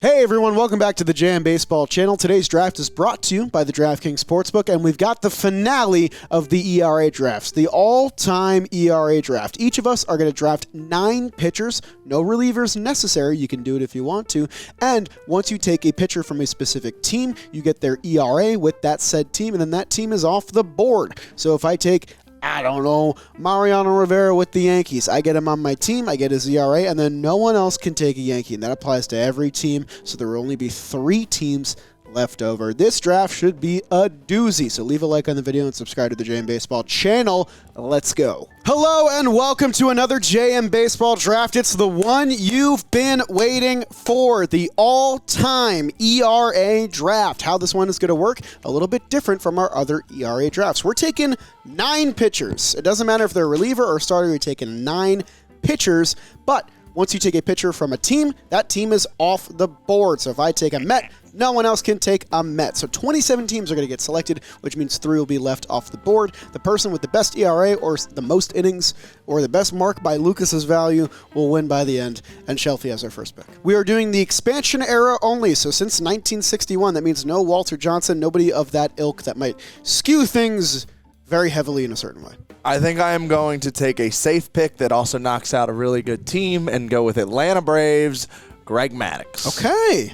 Hey everyone, welcome back to the JM Baseball channel. Today's draft is brought to you by the DraftKings Sportsbook, and we've got the finale of the ERA drafts, the all-time ERA draft. Each of us are going to draft 9 pitchers, no relievers necessary. You can do it if you want to. And once you take a pitcher from a specific team, you get their ERA with that said team, and then that team is off the board. So if I take Mariano Rivera with the Yankees, I get him on my team, I get his ERA, and then no one else can take a Yankee, and that applies to every team, so there will only be 3 teams left over. This draft should be a doozy, so leave a like on the video and subscribe to the JM Baseball channel. Let's go. Hello and welcome to another JM Baseball draft. It's the one you've been waiting for, the all-time ERA draft. How this one is going to work, a little bit different from our other ERA drafts. We're taking 9 pitchers. It doesn't matter if they're a reliever or a starter, you're taking 9 pitchers, but once you take a pitcher from a team, that team is off the board. So if I take a Met, no one else can take a Met. So 27 teams are going to get selected, which means 3 will be left off the board. The person with the best ERA or the most innings or the best mark by Lucas's value will win by the end, and Shelfy has our first pick. We are doing the expansion era only, so since 1961, that means no Walter Johnson, nobody of that ilk that might skew things very heavily in a certain way. I think I am going to take a safe pick that also knocks out a really good team and go with Atlanta Braves, Greg Maddux. Okay.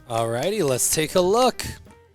Alrighty, let's take a look.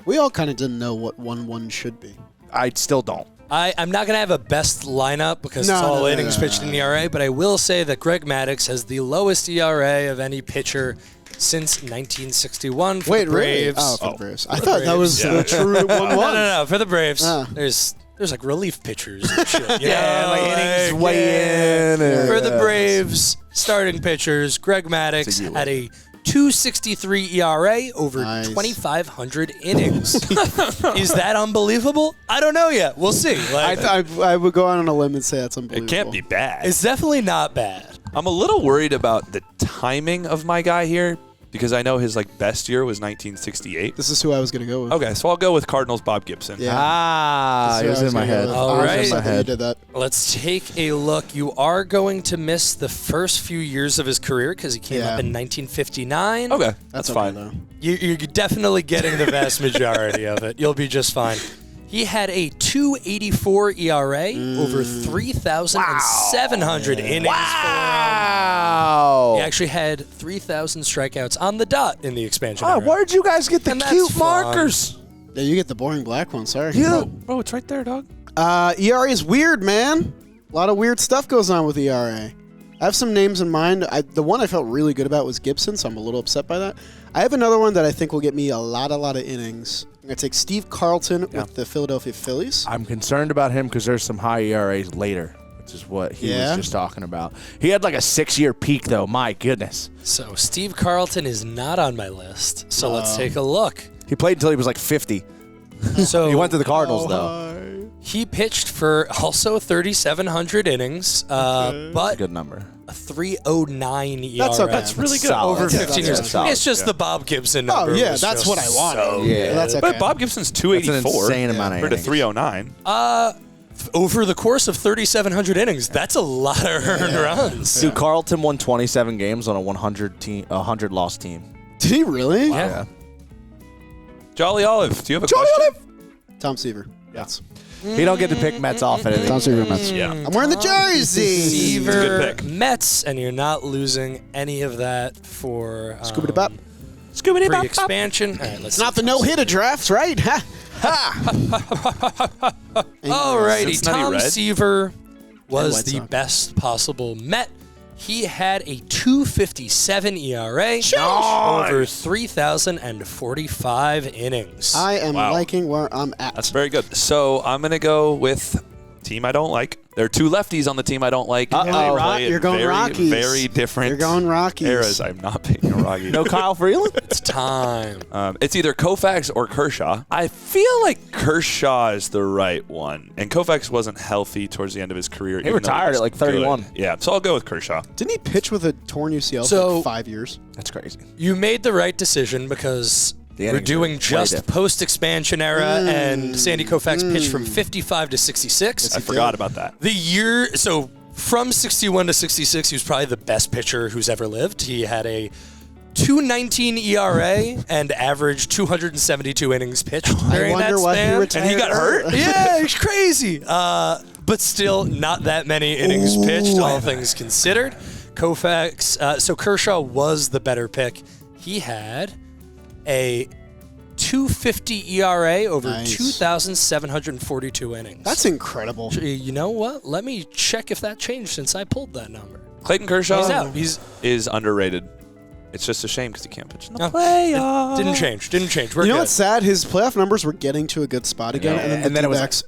We all kind of didn't know what 1-1 should be. I still don't. I'm not going to have a best lineup because it's all innings pitched in ERA, but I will say that Greg Maddux has the lowest ERA of any pitcher since 1961 for the Braves. Really? Oh, for the Braves. I thought that was the true 1-1. No. For the Braves, there's like relief pitchers and shit. Like innings weigh in. For the Braves, starting pitchers, Greg Maddux had a 2.63 ERA over 2,500 innings. Is that unbelievable? I don't know yet. We'll see. I would go out on a limb and say that's unbelievable. It can't be bad. It's definitely not bad. I'm a little worried about the timing of my guy here because I know his best year was 1968. This is who I was going to go with. Okay, so I'll go with Cardinals Bob Gibson. Yeah. It was in my head. All right. You did that. Let's take a look. You are going to miss the first few years of his career because he came up in 1959. Okay, that's fine. Though. You're definitely getting the vast majority of it. You'll be just fine. He had a 2.84 ERA over 3,700 innings. Wow. He actually had 3,000 strikeouts on the dot in the expansion era. Where'd you guys get the cute markers? Yeah, you get the boring black one, sorry. Yeah. Oh, it's right there, dog. ERA is weird, man. A lot of weird stuff goes on with ERA. I have some names in mind. The one I felt really good about was Gibson, so I'm a little upset by that. I have another one that I think will get me a lot of innings. I'm going to take Steve Carlton with the Philadelphia Phillies. I'm concerned about him because there's some high ERAs later, which is what he was just talking about. He had like a 6-year peak, though. My goodness. So Steve Carlton is not on my list. So let's take a look. He played until he was like 50. So he went to the Cardinals, though. He pitched for also 3,700 innings, but Good number. a 3.09 ERA. That's okay. That's really good. Solid. Over 15 years. solid. It's just the Bob Gibson number. Oh, yeah, was that's just what I wanted. so Yeah. That's okay. But Bob Gibson's 284 That's an insane amount of for the innings. 309. Over the course of 3,700 innings, that's a lot of earned runs. Dude, Carlton won 27 games on a 100 loss team. Did he really? Yeah. Jolly Olive, do you have a question? Tom Seaver. Yes. He don't get to pick Mets off anything. Tom Seaver Mets. Yeah. I'm wearing the jersey. Seaver, good pick. Mets, and you're not losing any of that for Scoobity-bop. pre-expansion. All right, let's It's not the no-hitter drafts, right? Ha! Alrighty, Cincinnati Tom Red. Seaver was White the Sox. best possible Met. He had a 2.57 ERA over 3,045 innings. I am liking where I'm at. That's very good. So I'm going to go with a team I don't like. There are 2 lefties on the team I don't like. You're going Rockies. Very different. You're going Rockies. Eras. I'm not picking a Rocky. No Kyle Freeland? It's time. It's either Koufax or Kershaw. I feel like Kershaw is the right one. And Koufax wasn't healthy towards the end of his career. He retired at like 31. Good. Yeah, so I'll go with Kershaw. Didn't he pitch with a torn UCL for So- like 5 years? That's crazy. You made the right decision because we're innings doing are way just different. post-expansion era, and Sandy Koufax pitched from 55 to 66. I forgot about that. The year, so from 61 to 66, he was probably the best pitcher who's ever lived. He had a 2.19 ERA and averaged 272 innings pitched during that span. And he got hurt? Yeah, it's crazy. But still, not that many innings pitched, all things considered. Koufax, so Kershaw was the better pick. He had a 2.50 ERA over 2,742 innings. That's incredible. You know what? Let me check if that changed since I pulled that number. Clayton Kershaw He's out. is underrated. It's just a shame because he can't pitch in the No, playoffs. Didn't change. We're You know good. what's sad? His playoff numbers were getting to a good spot again, and then, it was D-backs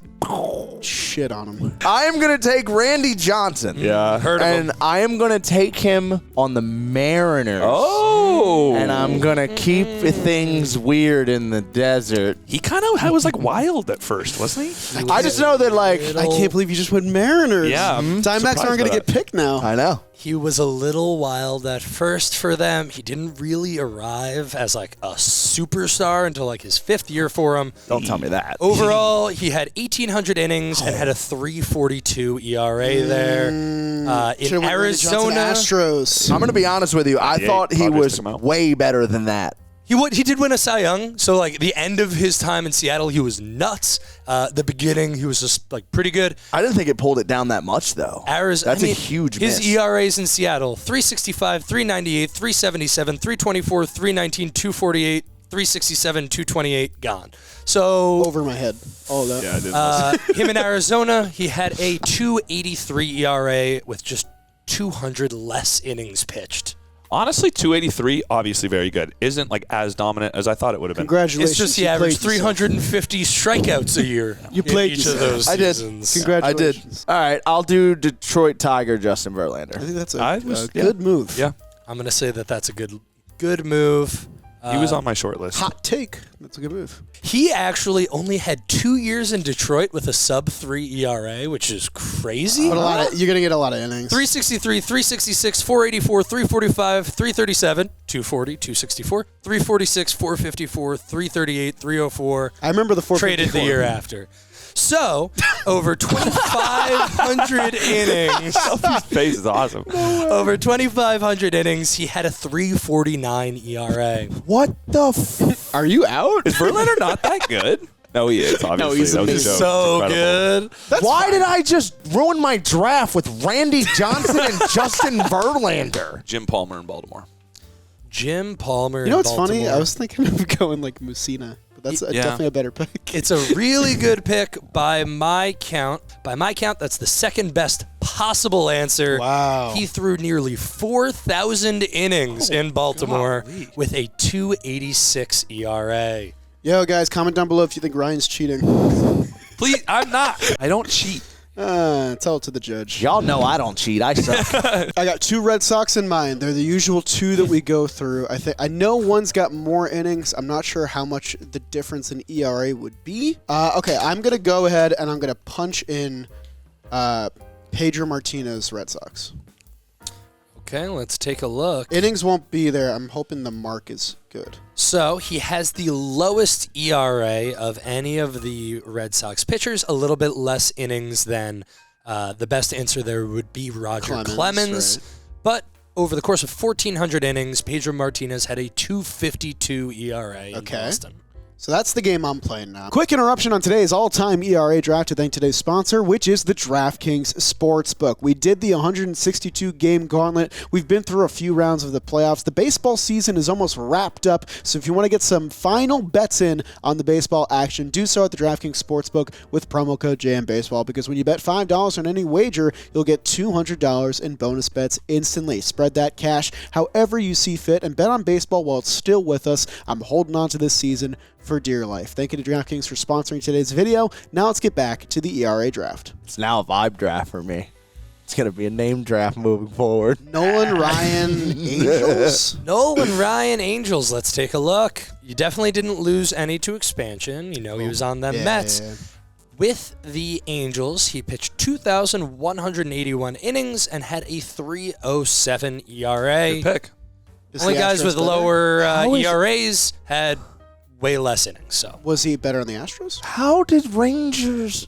shit on him. I am going to take Randy Johnson. Yeah. Heard of him. And I am going to take him on the Mariners. Oh. And I'm going to keep things weird in the desert. He kind of was like wild at first, wasn't he? I just know that, like, I can't believe you just went Mariners. Yeah, I'm Diamondbacks surprised aren't going by to get that. picked now. I know. He was a little wild at first for them. He didn't really arrive as like a superstar until like his 5th year for him. Don't tell me that. Overall, he had 1,800 innings and had a 3.42 ERA there. In Should've went Randy Johnson Arizona, Astros. I'm going to be honest with you. I Yeah, thought he Padres was took him out. way better than that. he did win a Cy Young. So like the end of his time in Seattle, he was nuts. The beginning, he was just like pretty good. I didn't think it pulled it down that much, though. That's a huge His miss. ERAs in Seattle: 3.65, 3.98, 3.77, 3.24, 3.19, 2.48, 3.67, 2.28. Gone. So Over my head. All that. Yeah, I did. him in Arizona, he had a 2.83 ERA with just 200 less innings pitched. Honestly, 283, obviously very good. Isn't like as dominant as I thought it would have been. Congratulations. It's just he You averaged played yourself. 350 strikeouts a year. You played in each of yourself. those I did. seasons. Congratulations. I did. All right, I'll do Detroit Tiger Justin I Verlander. think that's I a was- good move. Yeah, I'm going to say that that's a good move. he was on my short list. Hot take. That's a good move. He actually only had 2 years in Detroit with a sub-3 ERA, which is crazy. But you're going to get a lot of innings. 363, 366, 484, 345, 337, 240, 264, 346, 454, 338, 304. I remember the 454. Traded the year after. So, over 2,500 innings. His face is awesome. Over 2,500 innings, he had a 3.49 ERA. What the Are you out? Is Verlander not that good? No, he is. Obviously, he's That was a amazing. joke. So It's good. incredible. Why did I just ruin my draft with Randy Johnson and Justin Verlander? Jim Palmer in Baltimore. Jim Palmer. You know in what's funny? Baltimore. I was thinking of going like Musina, but that's Yeah. definitely a better pick. It's a really good pick by my count. By my count, that's the second best possible answer. Wow. He threw nearly 4,000 innings in Baltimore with a 2.86 ERA. Yo, guys, comment down below if you think Ryan's cheating. Please, I'm not. I don't cheat. Tell it to the judge. Y'all know I don't cheat. I suck. I got 2 Red Sox in mind. They're the usual 2 that we go through. I know one's got more innings. I'm not sure how much the difference in ERA would be. Okay, I'm going to go ahead and I'm going to punch in Pedro Martinez Red Sox. Okay, let's take a look. Innings won't be there. I'm hoping the mark is good. So he has the lowest ERA of any of the Red Sox pitchers, a little bit less innings than the best answer there would be Roger Clemens. Right. But over the course of 1,400 innings, Pedro Martinez had a 2.52 ERA in Boston. So that's the game I'm playing now. Quick interruption on today's all-time ERA draft to thank today's sponsor, which is the DraftKings Sportsbook. We did the 162-game gauntlet. We've been through a few rounds of the playoffs. The baseball season is almost wrapped up, so if you want to get some final bets in on the baseball action, do so at the DraftKings Sportsbook with promo code JMBaseball, because when you bet $5 on any wager, you'll get $200 in bonus bets instantly. Spread that cash however you see fit and bet on baseball while it's still with us. I'm holding on to this season for dear life. Thank you to DraftKings for sponsoring today's video. Now let's get back to the ERA draft. It's now a vibe draft for me. It's going to be a name draft moving forward. Nolan Ryan Angels. Nolan Ryan Angels, let's take a look. You definitely didn't lose any to expansion. You know, he was on them Mets. Yeah. With the Angels, he pitched 2,181 innings and had a 3.07 ERA. Good pick. Is Only the guys Astros with better? lower How is- ERAs had way less innings. So Was he better on the Astros? How did Rangers,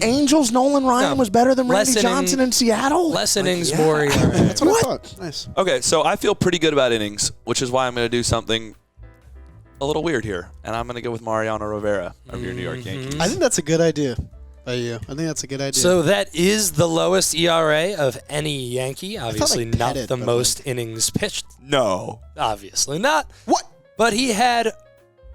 Angels, Nolan Ryan was better than Randy less Johnson in Seattle? less innings, more ERA. That's what I thought. Nice. Okay, so I feel pretty good about innings, which is why I'm going to do something a little weird here, and I'm going to go with Mariano Rivera of your New York Yankees. I think that's a good idea by you. I think that's a good idea. So that is the lowest ERA of any Yankee. Obviously like not Pettit, the but most innings pitched. No. Obviously not. What? But he had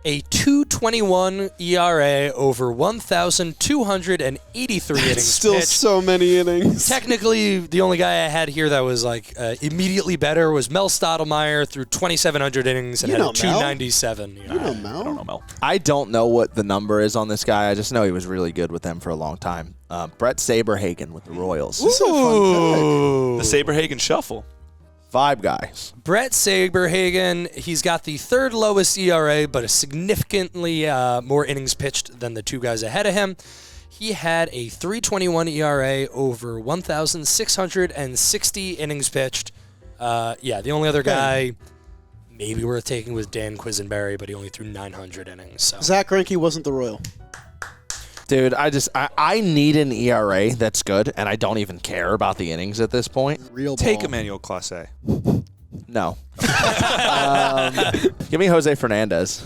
a 2.21 ERA over 1,283 innings Still pitched. so many innings. Technically, the only guy I had here that was like immediately better was Mel Stottlemyre through 2,700 innings and You had know a 297. You know Mel. I don't know, Mel. I don't know what the number is on this guy. I just know he was really good with them for a long time. Brett Saberhagen with the Royals. This is a fun The Saberhagen Shuffle. 5 guys. Brett Saberhagen, he's got the third lowest ERA, but a significantly more innings pitched than the two guys ahead of him. He had a 3.21 ERA over 1,660 innings pitched. The only other guy maybe worth taking was Dan Quisenberry, but he only threw 900 innings. So. Zach Greinke wasn't the Royal. Dude, I need an ERA that's good, and I don't even care about the innings at this point. Real Take ball. Emmanuel Clase. No. Give me Jose Fernandez.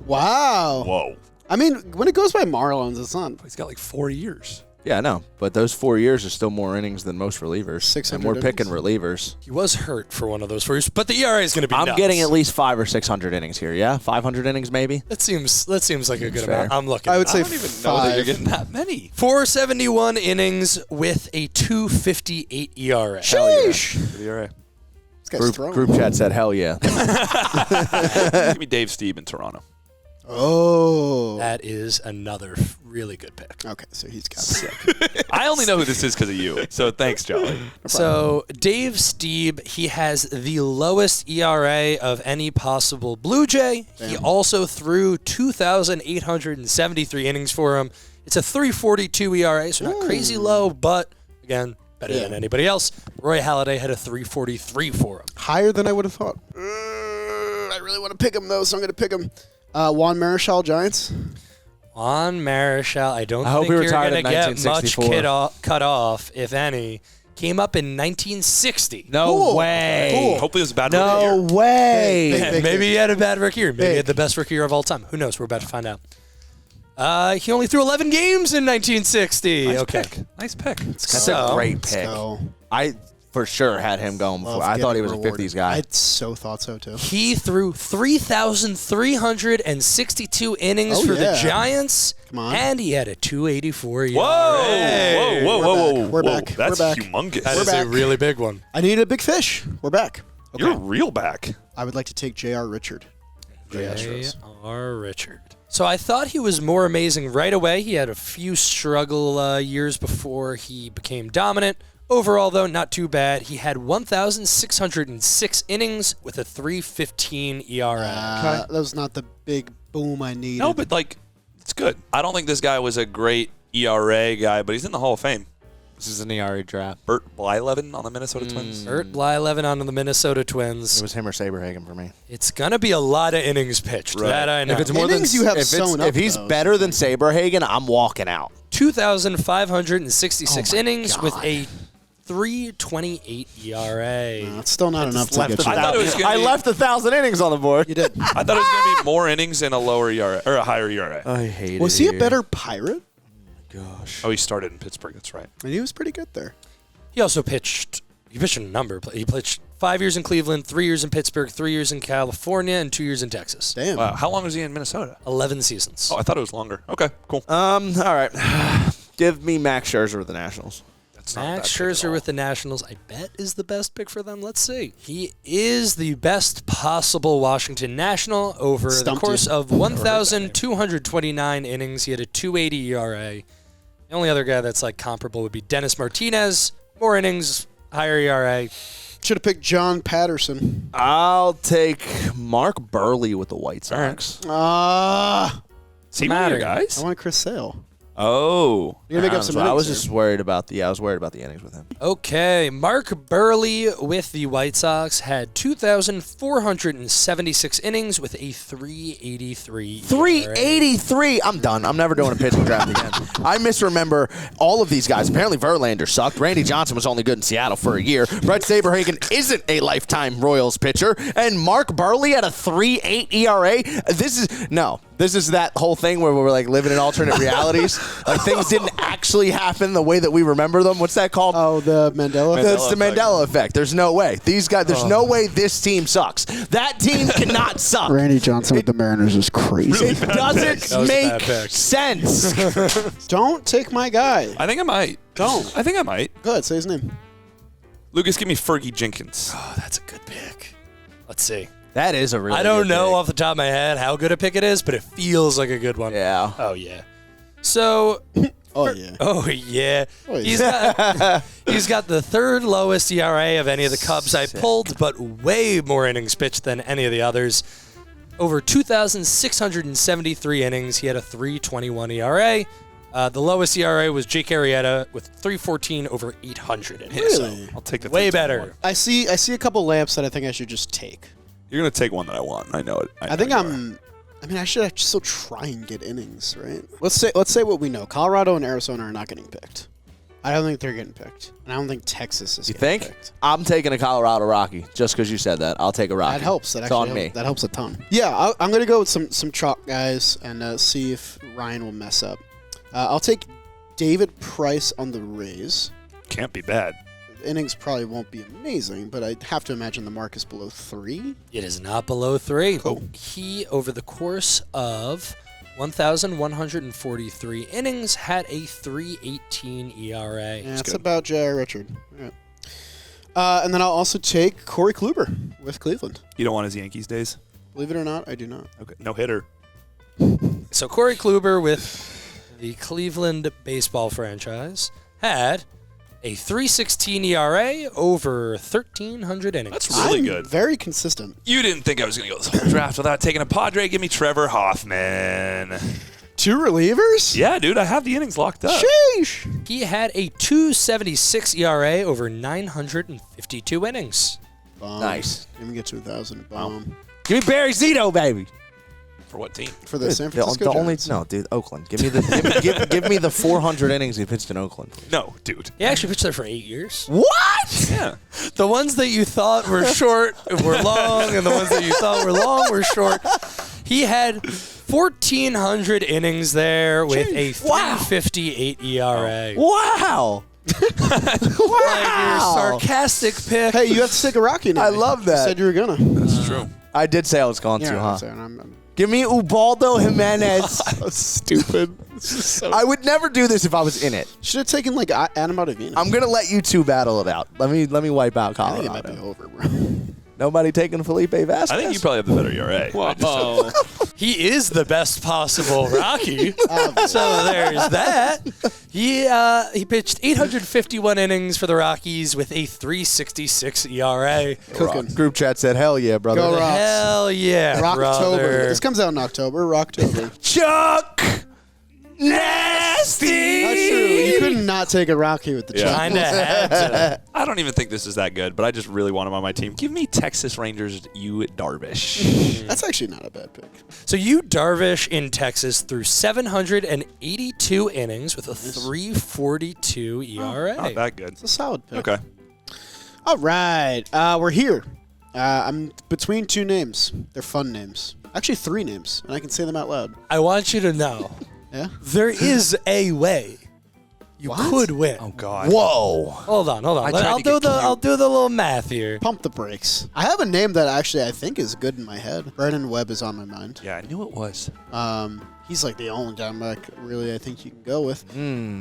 Wow. Whoa. I mean, when it goes by Marlins, it's not. He's got like 4 years. Yeah, I know. But those 4 years are still more innings than most relievers. 600 and we're picking innings? relievers. He was hurt for one of those 4 years, but the ERA is going to be I'm nuts. getting at least 500 or 600 innings here, yeah? 500 innings maybe? That seems like a good fair. amount. I'm looking. I would say I don't even know that you're 5. getting that many. 471 innings with a 2.58 ERA. Sheesh. Good ERA. This guy's throwing. Group chat said, hell yeah. Give me Dave Stieb in Toronto. Oh. That is another really good pick. Okay, so he's got sick. I only know who this is because of you. So thanks, Jolly. So Dave Stieb, he has the lowest ERA of any possible Blue Jay. He also threw 2,873 innings for him. It's a 3.42 ERA, so not crazy low, but again, better than anybody else. Roy Halladay had a 3.43 for him. Higher than I would have thought. I really want to pick him, though, so I'm going to pick him. Juan Marichal, Giants. Juan Marichal, I don't hope think he you're retired going to in get much 1964. cut off, if any. Came up in 1960. No Cool. way. Cool. Hopefully it was a bad No rookie way. Big. Maybe he had a bad rookie year. Maybe Big. he had the best rookie year of all time. Who knows? We're about to find out. He only threw 11 games in 1960. Nice okay. pick. Nice pick. That's So, a great Let's pick. go. I for sure had him going before. Love I thought he getting was a rewarded. 50s guy. I so thought so, too. He threw 3,362 innings Oh, for the yeah. Giants. Come on. And he had a 284 ERA. Whoa. We're back. That's We're back. humongous. That We're is back. a really big one. I need a big fish. We're back. Okay. You're real back. I would like to take J.R. Richard. J.R. Richard. So I thought he was more amazing right away. He had a few struggle years before he became dominant. Overall, though, not too bad. He had 1,606 innings with a 3.15 ERA. That was not the big boom I needed. No, but like, it's good. I don't think this guy was a great ERA guy, but he's in the Hall of Fame. This is an ERA draft. Bert Blyleven on the Minnesota Twins. Bert Blyleven on the Minnesota Twins. It was him or Saberhagen for me. It's going to be a lot of innings pitched. Right. That I know. If it's more Innings you have if, sewn up, if he's though, better than Saberhagen, I'm walking out. 2,566 Oh my innings with God. a 3.28 ERA. No, it's still not enough to Left get a you. I thought it was thousand- gonna I be- left 1,000 innings on the board. You did. I thought it was going to be more innings and a lower ERA or a higher ERA. I hate Was he a better Pirate? Gosh. Oh, he started in Pittsburgh. That's right. And he was pretty good there. He also pitched. He pitched a number. He pitched 5 years in Cleveland, 3 years in Pittsburgh, 3 years in California, and 2 years in Texas. Damn. Wow. How long was he in Minnesota? 11 seasons. Oh, I thought it was longer. Okay, cool. All right. Give me Max Scherzer with the Nationals. That's not a Max bad pick at Scherzer all. with the Nationals, I bet, is the best pick for them. Let's see. He is the best possible Washington National over Stumped the course you. of 1,229 innings. He had a 2.80 ERA. The only other guy that's like comparable would be Dennis Martinez. More innings, higher ERA. Should have picked John Patterson. I'll take Mark Burley with the White Sox. Ah, Is he one of your matter? guys? I want Chris Sale. Oh. You're gonna make up some. I was innings just worried about the. I was worried about the innings with him. Okay, Mark Burley with the White Sox had 2,476 innings with a 3.83. 383. I'm done. I'm never doing a pitching draft again. I misremember all of these guys. Apparently Verlander sucked. Randy Johnson was only good in Seattle for a year. Brett Saberhagen isn't a lifetime Royals pitcher. And Mark Burley at a 3.8 ERA. This is that whole thing where we're like living in alternate realities. Like things didn't actually happen the way that we remember them. What's that called? Oh, the Mandela effect. That's the Mandela effect. There's no way. These guys. There's no way this team sucks. That team cannot suck. Randy Johnson with the Mariners is crazy. It doesn't make sense. Don't take my guy. I think I might. Don't. I think I might. Go ahead, say his name. Lucas, give me Fergie Jenkins. Oh, that's a good pick. Let's see. That is a really. I don't good know pick. off the top of my head how good a pick it is, but it feels like a good one. Yeah. Oh, yeah. So, Oh yeah. oh, yeah. Oh, yeah. He's got the third lowest ERA of any of the Cubs I pulled, but way more innings pitched than any of the others. Over 2,673 innings, he had a 3.21 ERA. The lowest ERA was Jake Arrieta with 3.14 over 800 innings. Really? I'll take the Way 3-2-1. better. I see a couple lamps that I think I should just take. You're gonna take one that I want. I know it. I think I should still try and get innings, right? Let's say what we know. Colorado and Arizona are not getting picked. I don't think they're getting picked, and I don't think Texas is. You getting think? picked. I'm taking a Colorado Rocky just because you said that. I'll take a Rocky. That helps. That It's actually on me. That helps a ton. Yeah, I'm gonna go with some chalk guys and see if Ryan will mess up. I'll take David Price on the Rays. Can't be bad. The innings probably won't be amazing, but I have to imagine the mark is below 3. It is not below 3. Cool. He, over the course of 1,143 innings, had a 3.18 ERA. Yeah, that's about J.R. Richard. All right. And then I'll also take Corey Kluber with Cleveland. You don't want his Yankees days? Believe it or not, I do not. Okay. No hitter. So Corey Kluber with the Cleveland baseball franchise had a 3.16 ERA over 1,300 innings. That's really I'm good. Very consistent. You didn't think I was going to go this whole draft without taking a Padre. Give me Trevor Hoffman. 2 relievers? Yeah, dude, I have the innings locked up. Sheesh. He had a 2.76 ERA over 952 innings. Bomb. Nice. Let me get to 1,000. Bomb. Give me Barry Zito, baby. For what team? For the San Francisco Giants. Dude, Oakland. Give me the give me the 400 innings he pitched in Oakland. No, dude. He actually pitched there for 8 years. What? Yeah. The ones that you thought were short were long, and the ones that you thought were long were short. He had 1,400 innings there with a 3.58 ERA. Wow. Like your sarcastic pick. Hey, you have to take a Rocky now. I love that. You said you were gonna. That's true. I did say I was going Yeah, to, huh? I'm Give me Ubaldo Jimenez. stupid. I would never do this if I was in it. Should have taken like Adam Ottavino. I'm gonna let you two battle it out. Let me wipe out I think it might Colorado. be over, bro. Nobody taking Felipe Vasquez. I think you probably have the better ERA. Whoa. He is the best possible Rocky. So there's that. He pitched 851 innings for the Rockies with a 3.66 ERA. Cooking. Group chat said, "Hell yeah, brother." Go Rocks. Hell yeah, Rocktober. brother. This comes out in October. Rocktober. Chuck Nasty. That's true. You could not take a Rocky with the Yeah. Chuck. Kinda had to. I don't even think this is that good, but I just really want him on my team. Give me Texas Rangers, you Darvish. That's actually not a bad pick. So you Darvish in Texas threw 782 innings with a 3.42 ERA. Not that good. It's a solid pick. Okay. All right. We're here. I'm between 2 names. They're fun names. Actually, 3 names, and I can say them out loud. I want you to know Yeah? there is a way you What? could win. Oh, God. Whoa. Hold on. I tried I'll to do get the cute. I'll do the little math here. Pump the brakes. I have a name that actually I think is good in my head. Brennan Webb is on my mind. Yeah, I knew it was. He's like the only Diamondback really I think you can go with.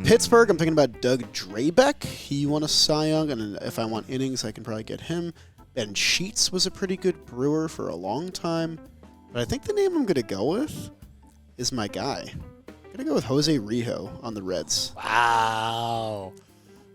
Pittsburgh, I'm thinking about Doug Drabeck. He won a Cy Young, and if I want innings, I can probably get him. Ben Sheets was a pretty good Brewer for a long time. But I think the name I'm going to go with is my guy. I'm going to go with Jose Rijo on the Reds. Wow.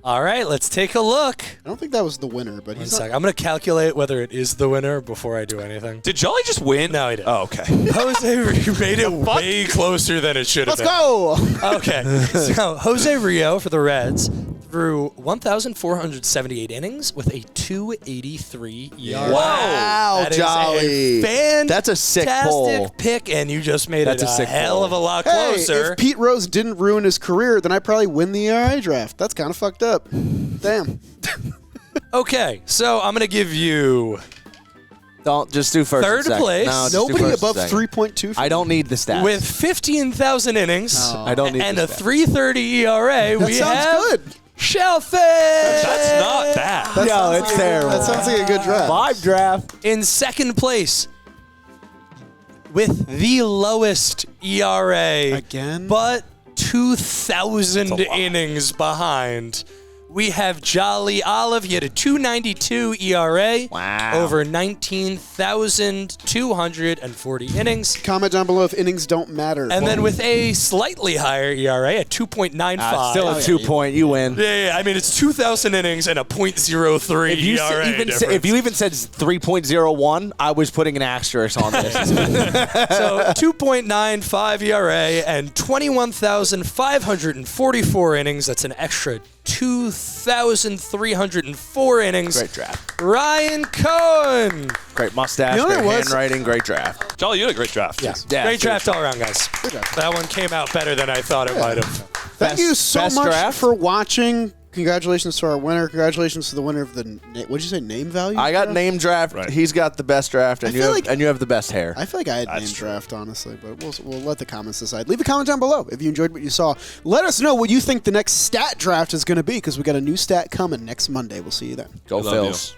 All right, let's take a look. I don't think that was the winner, but One he's sec. I'm going to calculate whether it is the winner before I do anything. Did Jolly just win? No, he didn't. Oh, okay. Jose Rio made it way closer than it should have Let's been. go. Okay. So Jose Rio for the Reds threw 1,478 innings with a 2.83 ERA. Wow, That is Jolly. That's a sick poll. fantastic pick, and you just made That's it a sick hell poll. of a lot Hey, closer. if Pete Rose didn't ruin his career, then I probably win the ERA draft. That's kind of fucked up. Damn. Okay, so I'm going to give you Don't just do first. Third and second. place. No, just do Nobody first and above second. 3.2. I don't need the stats. with 15,000 innings I don't need and the a stats. 3.30 ERA. That we sounds have good. Shelfy. That's not bad. That No, sounds it's like terrible. That sounds like a good draft. 5 draft. In second place with the lowest ERA. Again? But 2,000 innings behind. We have Jolly Olive. He had a 2.92 ERA. Wow. Over 19,240 innings. Comment down below if innings don't matter. And then with a slightly higher ERA at 2.95. Still a 2-point. You win. Yeah, I mean, it's 2,000 innings and a .03 If you, ERA if you even said 3.01, I was putting an asterisk on this. So 2.95 ERA and 21,544 innings. That's an extra 2,304 innings. Great draft. Ryan Cohen. Great mustache, You know what great it was? handwriting, great draft. Jolly, you had a great draft. Yeah. Yeah, Great draft all around, guys. draft. That one came out better than I thought it might have. Thank you so best much draft? for watching. Congratulations to our winner. Congratulations to the winner of the, what'd you say, name value? I got draft? name draft. Right. He's got the best draft, and I you feel have, like- and you have the best hair. I feel like I had That's name true. draft, honestly, but we'll let the comments decide. Leave a comment down below if you enjoyed what you saw. Let us know what you think the next stat draft is going to be, because we got a new stat coming next Monday. We'll see you then. Go We love you. Phils.